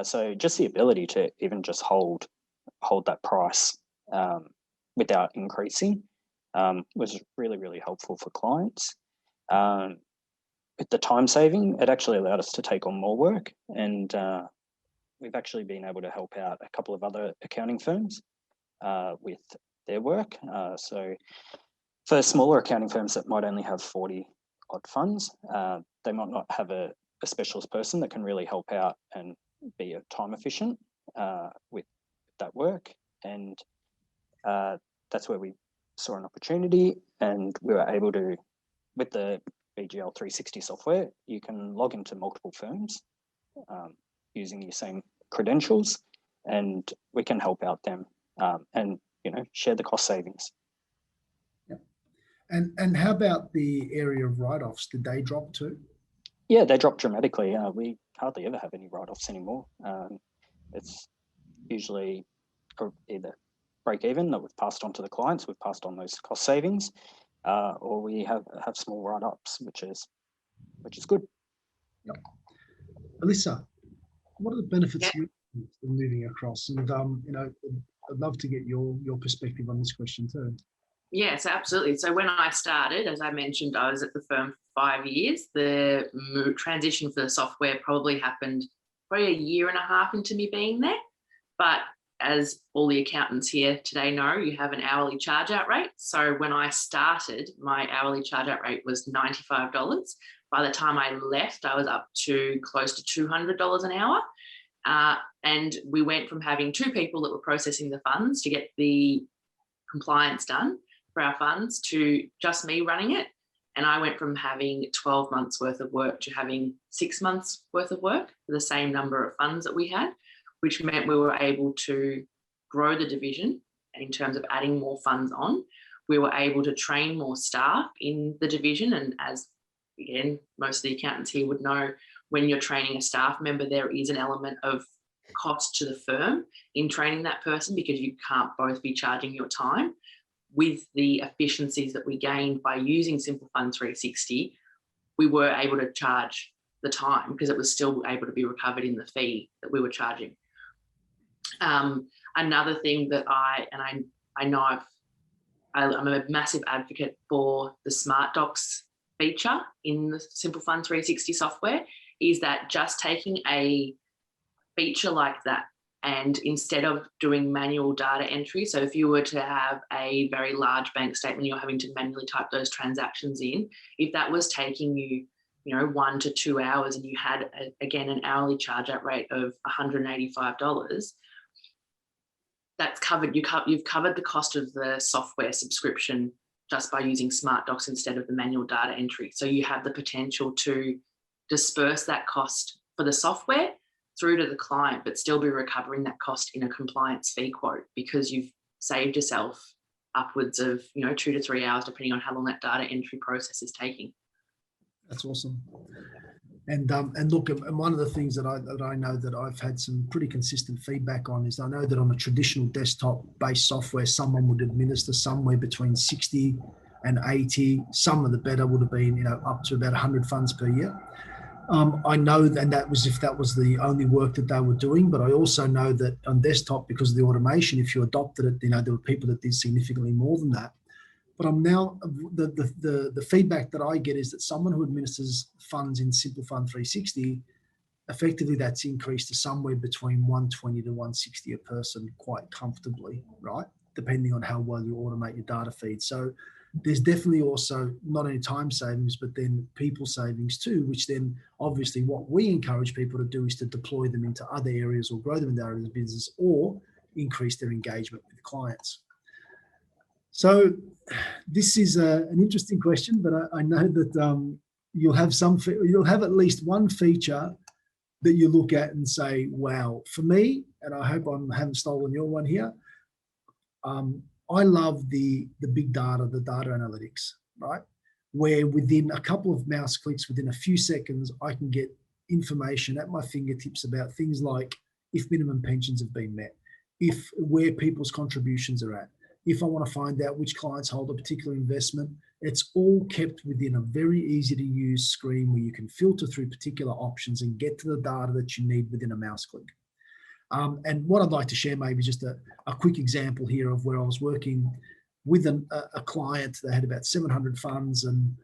So just the ability to even just hold that price without increasing was really, really helpful for clients. With the time saving, it actually allowed us to take on more work, and we've actually been able to help out a couple of other accounting firms with their work. So for smaller accounting firms that might only have 40 odd funds, they might not have a specialist person that can really help out and be time efficient with that work. And that's where we saw an opportunity, and we were able to, with the BGL 360 software, you can log into multiple firms using your same credentials, and we can help out them and share the cost savings. Yeah. And how about the area of write-offs? Did they drop too? Yeah, they dropped dramatically. We hardly ever have any write-offs anymore. It's usually either break even that we've passed on to the clients, we've passed on those cost savings, or we have small write-ups, which is good. Yep. Alissa, what are the benefits of moving across? And I'd love to get your perspective on this question too. Yes, absolutely. So when I started, as I mentioned, I was at the firm for 5 years. The transition for the software probably happened a year and a half into me being there. But as all the accountants here today know, you have an hourly charge out rate. So when I started, my hourly charge out rate was $95. By the time I left, I was up to close to $200 an hour. And we went from having 2 people that were processing the funds to get the compliance done for our funds to just me running it. And I went from having 12 months worth of work to having 6 months worth of work for the same number of funds that we had, which meant we were able to grow the division in terms of adding more funds on. We were able to train more staff in the division. And as, again, most of the accountants here would know, when you're training a staff member, there is an element of cost to the firm in training that person, because you can't both be charging your time. With the efficiencies that we gained by using Simple Fund 360, we were able to charge the time because it was still able to be recovered in the fee that we were charging. Another thing that I know I'm a massive advocate for the Smart Docs feature in the Simple Fund 360 software, is that just taking a feature like that, and instead of doing manual data entry, so if you were to have a very large bank statement, you're having to manually type those transactions in, if that was taking you 1 to 2 hours, and you had again an hourly charge out rate of $185, that's covered. You've covered the cost of the software subscription just by using Smart Docs instead of the manual data entry. So you have the potential to disperse that cost for the software through to the client, but still be recovering that cost in a compliance fee quote, because you've saved yourself upwards of 2 to 3 hours, depending on how long that data entry process is taking. That's awesome. And look, and one of the things that I know that I've had some pretty consistent feedback on is, I know that on a traditional desktop-based software, someone would administer somewhere between 60 and 80. Some of the better would have been up to about 100 funds per year. I know, and that was if that was the only work that they were doing, but I also know that on desktop, because of the automation, if you adopted it, there were people that did significantly more than that. But I'm now, the feedback that I get is that someone who administers funds in Simple Fund 360, effectively that's increased to somewhere between 120 to 160 a person quite comfortably, right? Depending on how well you automate your data feed. So there's definitely also not only time savings, but then people savings too, which then obviously what we encourage people to do is to deploy them into other areas or grow them in their business, or increase their engagement with clients. So this is an interesting question, but I know that you'll have at least one feature that you look at and say, wow. For me, and I hope I haven't stolen your one here, I love the big data, the data analytics, right? Where within a couple of mouse clicks, within a few seconds, I can get information at my fingertips about things like if minimum pensions have been met, where people's contributions are at. If I want to find out which clients hold a particular investment, it's all kept within a very easy to use screen where you can filter through particular options and get to the data that you need within a mouse click. And what I'd like to share maybe just a quick example here of where I was working with a client. They had about 700 funds, and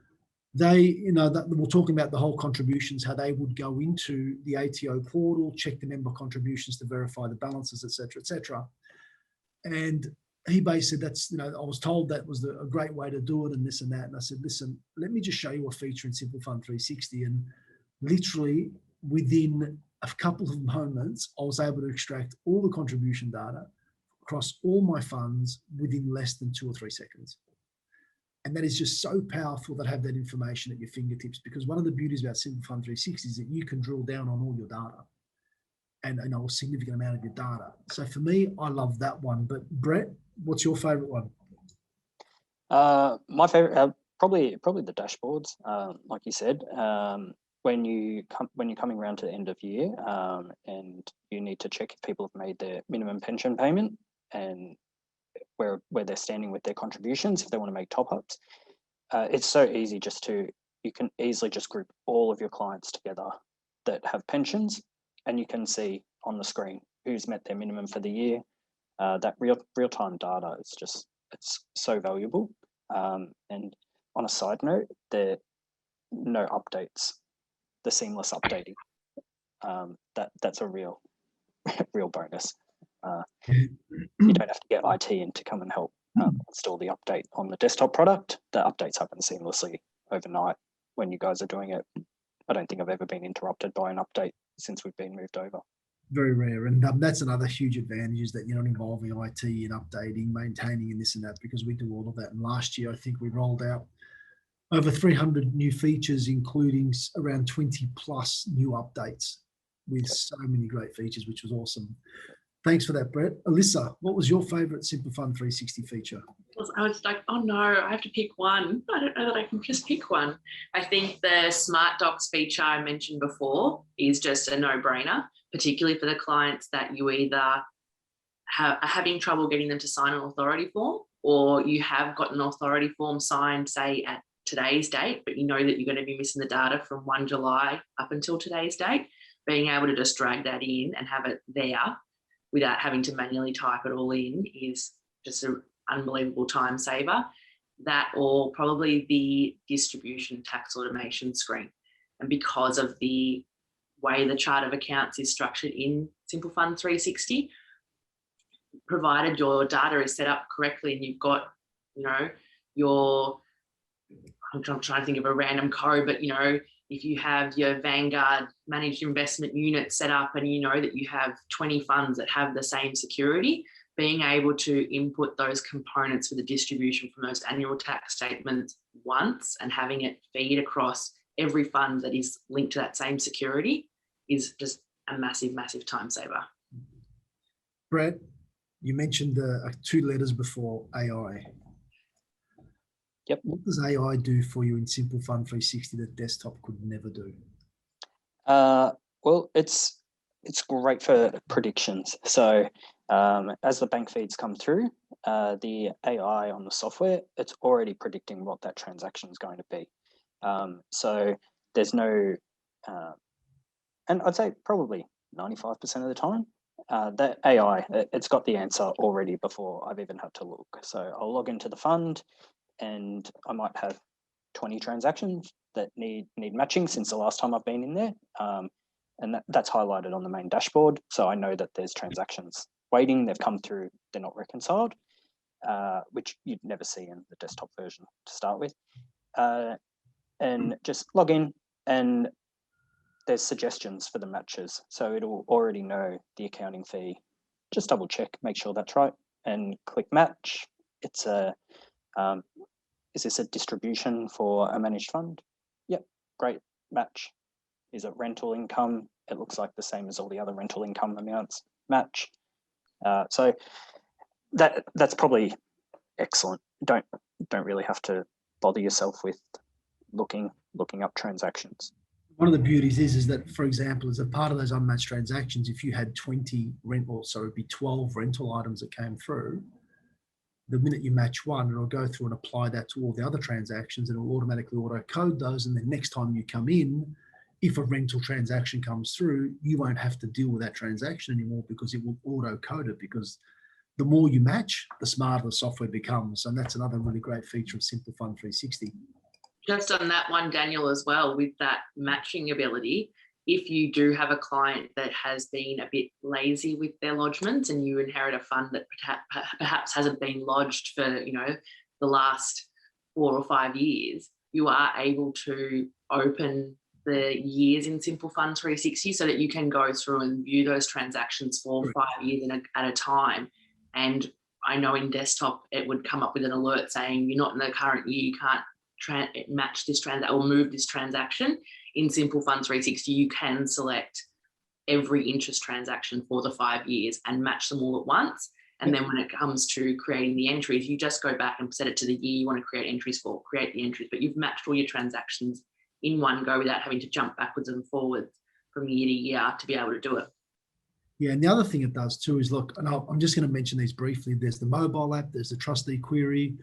they, we're talking about the whole contributions, how they would go into the ATO portal, check the member contributions to verify the balances, et cetera, et cetera. And he basically said, I was told that was a great way to do it and this and that. And I said, listen, let me just show you a feature in Simple Fund 360. And literally within a couple of moments, I was able to extract all the contribution data across all my funds within less than 2 or 3 seconds. And that is just so powerful that have that information at your fingertips, because one of the beauties about Simple Fund 360 is that you can drill down on all your data and a significant amount of your data. So for me, I love that one. But Brett, what's your favorite one? My favorite, probably the dashboards, like you said. When you're coming around to the end of year, and you need to check if people have made their minimum pension payment and where they're standing with their contributions, if they want to make top-ups. It's so easy you can easily just group all of your clients together that have pensions, and you can see on the screen who's met their minimum for the year. That real-time data is it's so valuable. And on a side note, there are no updates, the seamless updating. That's a real bonus. You don't have to get IT in to come and help install the update on the desktop product. The updates happen seamlessly overnight when you guys are doing it. I don't think I've ever been interrupted by an update since we've been moved over. Very rare. And that's another huge advantage, is that you're not involving IT in updating, maintaining and this and that, because we do all of that. And last year, I think we rolled out over 300 new features, including around 20 plus new updates with so many great features, which was awesome. Thanks for that, Brett. Alissa, what was your favorite Simple Fund 360 feature? I was like, oh no, I have to pick one. I don't know that I can just pick one. I think the Smart Docs feature I mentioned before is just a no-brainer, particularly for the clients that you either are having trouble getting them to sign an authority form, or you have got an authority form signed, say, at today's date, but you know that you're going to be missing the data from 1 July up until today's date. Being able to just drag that in and have it there without having to manually type it all in is just an unbelievable time saver. That, or probably the distribution tax automation screen. And because of the way the chart of accounts is structured in Simple Fund 360, provided your data is set up correctly and you've got, I'm trying to think of a random code, but if you have your Vanguard managed investment unit set up and you know that you have 20 funds that have the same security, being able to input those components for the distribution from those annual tax statements once and having it feed across every fund that is linked to that same security is just a massive, massive time saver. Brett, you mentioned the 2 letters before, AI. Yep. What does AI do for you in Simple Fund 360 that desktop could never do? Well, it's great for predictions. So as the bank feeds come through, the AI on the software, it's already predicting what that transaction is going to be. So there's no, and I'd say probably 95% of the time, that AI, it's got the answer already before I've even had to look. So I'll log into the fund, and I might have 20 transactions that need matching since the last time I've been in there. And that's highlighted on the main dashboard. So I know that there's transactions waiting, they've come through, they're not reconciled, which you'd never see in the desktop version to start with. And just log in and there's suggestions for the matches. So it'll already know the accounting fee. Just double check, make sure that's right, and click match. It's is this a distribution for a managed fund? Yep, great, match. Is it rental income? It looks like the same as all the other rental income amounts, match. So that's probably excellent. Don't really have to bother yourself with looking up transactions. One of the beauties is that, for example, as a part of those unmatched transactions, if you had 12 rental items that came through, the minute you match one, it'll go through and apply that to all the other transactions, and it'll automatically auto code those. And then next time you come in, if a rental transaction comes through, you won't have to deal with that transaction anymore because it will auto code it, because the more you match, the smarter the software becomes. And that's another really great feature of Simple Fund 360. Just on that one, Daniel, as well, with that matching ability, if you do have a client that has been a bit lazy with their lodgements and you inherit a fund that perhaps hasn't been lodged for, the last 4 or 5 years, you are able to open the years in Simple Fund 360 so that you can go through and view those transactions for 5 years at a time. And I know in desktop, it would come up with an alert saying you're not in the current year, you can't match this transaction or move this transaction. In Simple Fund 360, you can select every interest transaction for the 5 years and match them all at once. And then when it comes to creating the entries, you just go back and set it to the year you want to create entries for, create the entries, but you've matched all your transactions in one go without having to jump backwards and forwards from year to year to be able to do it. Yeah, and the other thing it does too is, look, and I'm just going to mention these briefly. There's the mobile app, there's the trustee query,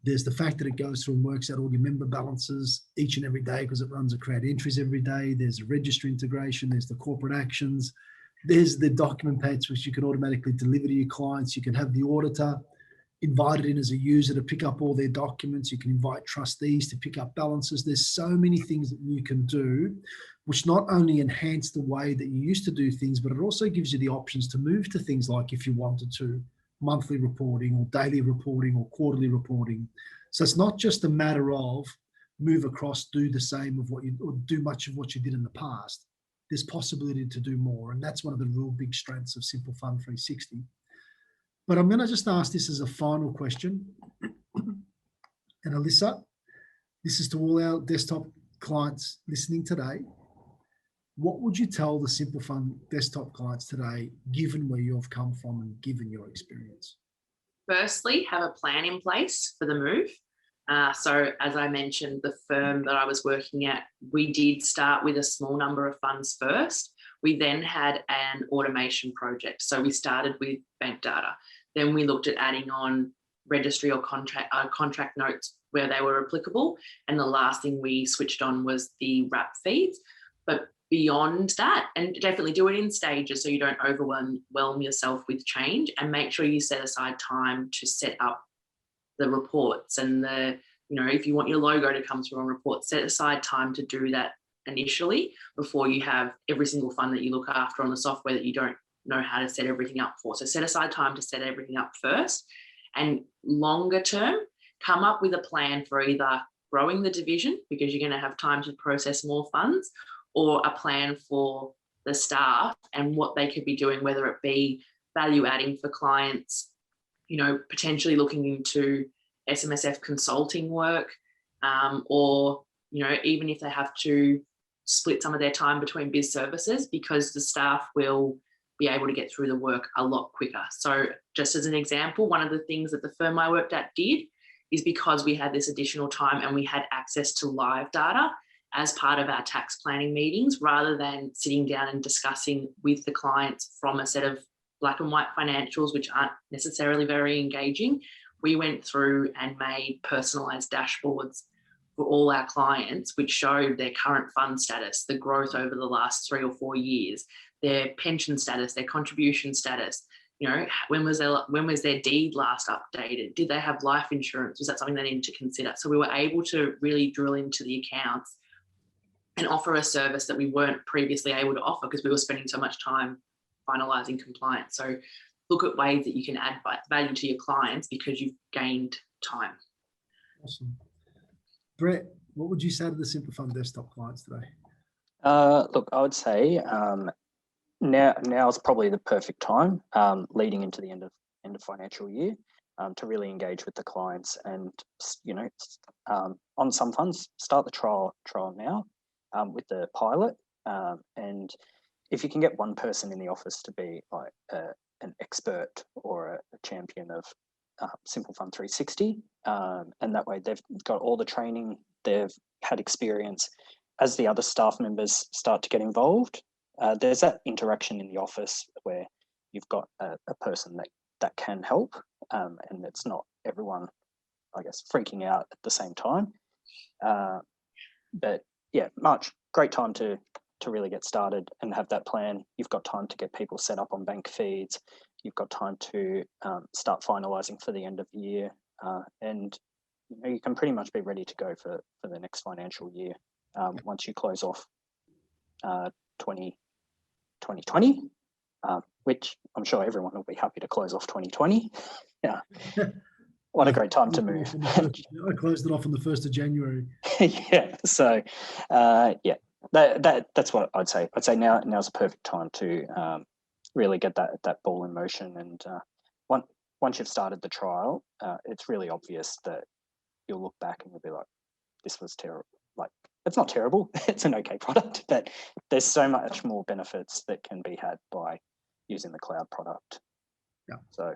there's the fact that it goes through and works out all your member balances each and every day because it runs a create entries every day. There's a register integration, there's the corporate actions, there's the document pads which you can automatically deliver to your clients. You can have the auditor invited in as a user to pick up all their documents. You can invite trustees to pick up balances. There's so many things that you can do, which not only enhance the way that you used to do things, but it also gives you the options to move to things like, if you wanted to, monthly reporting or daily reporting or quarterly reporting. So it's not just a matter of move across, do the same of what you, or do much of what you did in the past. There's possibility to do more. And that's one of the real big strengths of Simple Fund 360. But I'm going to just ask this as a final question. And Alissa, this is to all our desktop clients listening today. What would you tell the Simple Fund desktop clients today, given where you've come from and given your experience? Firstly, have a plan in place for the move. So as I mentioned, the firm that I was working at, we did start with a small number of funds first. We then had an automation project. So we started with bank data. Then we looked at adding on registry or contract notes where they were applicable. And the last thing we switched on was the wrap feeds. But beyond that, and definitely do it in stages so you don't overwhelm yourself with change, and make sure you set aside time to set up the reports and if you want your logo to come through on reports, set aside time to do that initially before you have every single fund that you look after on the software that you don't know how to set everything up for. So set aside time to set everything up first, and longer term, come up with a plan for either growing the division because you're going to have time to process more funds, or a plan for the staff and what they could be doing, whether it be value adding for clients, potentially looking into SMSF consulting work, or, even if they have to split some of their time between biz services, because the staff will be able to get through the work a lot quicker. So just as an example, one of the things that the firm I worked at did is, because we had this additional time and we had access to live data as part of our tax planning meetings, rather than sitting down and discussing with the clients from a set of black and white financials, which aren't necessarily very engaging, we went through and made personalized dashboards for all our clients, which showed their current fund status, the growth over the last 3 or 4 years, their pension status, their contribution status. When was their deed last updated? Did they have life insurance? Was that something they needed to consider? So we were able to really drill into the accounts and offer a service that we weren't previously able to offer because we were spending so much time finalising compliance. So look at ways that you can add value to your clients because you've gained time. Awesome. Brett, what would you say to the Simple Fund desktop clients today? Look, I would say now is probably the perfect time, leading into the end of financial year, to really engage with the clients and on some funds start the trial now with the pilot, and if you can get one person in the office to be like an expert or a champion of Simple Fund 360, and that way they've got all the training, they've had experience. As the other staff members start to get involved, there's that interaction in the office where you've got a person that can help, and it's not everyone, I guess, freaking out at the same time. But yeah, March, great time to really get started and have that plan. You've got time to get people set up on bank feeds. you've got time to start finalising for the end of the year, and you can pretty much be ready to go for the next financial year once you close off 2020, which I'm sure everyone will be happy to close off 2020. Yeah. What a great time to move. I closed it off on the 1st of January. Yeah. So, yeah, that's what I'd say. I'd say now's a perfect time to really get that ball in motion. And once you've started the trial, it's really obvious that you'll look back and you'll be like, this was terrible. Like, it's not terrible. It's an okay product, but there's so much more benefits that can be had by using the cloud product. Yeah. So.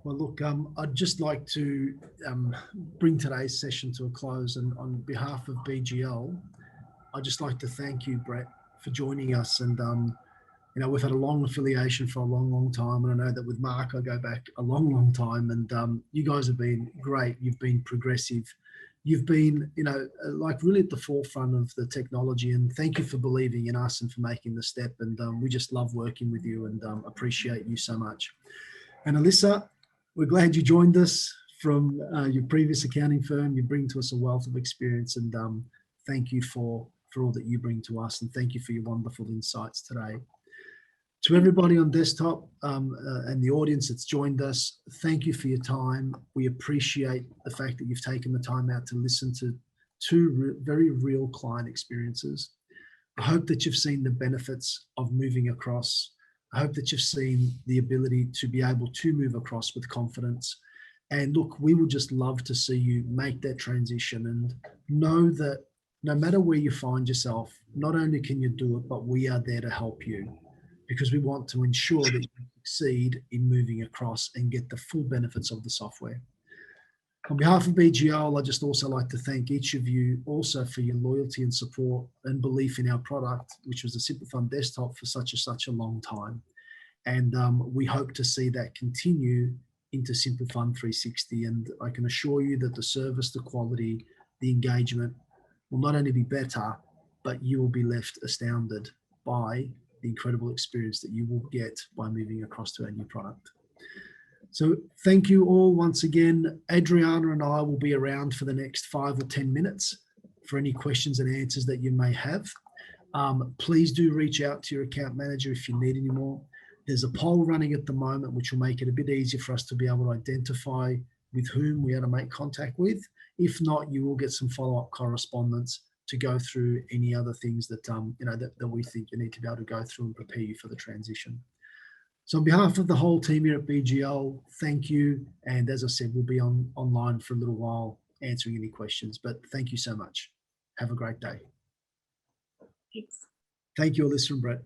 Well, look, I'd just like to bring today's session to a close, and on behalf of BGL, I'd just like to thank you, Brett, for joining us. And we've had a long affiliation for a long time, and I know that with Mark, I go back a long time. And you guys have been great. You've been progressive. You've been, like really at the forefront of the technology. And thank you for believing in us and for making the step. And we just love working with you and appreciate you so much. And Alissa, we're glad you joined us from your previous accounting firm. You bring to us a wealth of experience, and thank you for all that you bring to us, and thank you for your wonderful insights today. To everybody on desktop and the audience that's joined us, thank you for your time. We appreciate the fact that you've taken the time out to listen to two very real client experiences. I hope that you've seen the benefits of moving across. I hope that you've seen the ability to be able to move across with confidence. And look, we would just love to see you make that transition, and know that no matter where you find yourself, not only can you do it, but we are there to help you, because we want to ensure that you succeed in moving across and get the full benefits of the software. On behalf of BGL, I'd just also like to thank each of you also for your loyalty and support and belief in our product, which was the Simple Fund Desktop for such a long time. And we hope to see that continue into Simple Fund 360. And I can assure you that the service, the quality, the engagement will not only be better, but you will be left astounded by the incredible experience that you will get by moving across to our new product. So thank you all once again. Adriana and I will be around for the next 5 or 10 minutes for any questions and answers that you may have. Please do reach out to your account manager if you need any more. There's a poll running at the moment, which will make it a bit easier for us to be able to identify with whom we are to make contact with. If not, you will get some follow-up correspondence to go through any other things that that we think you need to be able to go through and prepare you for the transition. So on behalf of the whole team here at BGL, thank you. And as I said, we'll be online for a little while answering any questions, but thank you so much. Have a great day. Thanks. Thank you, Alissa and Brett.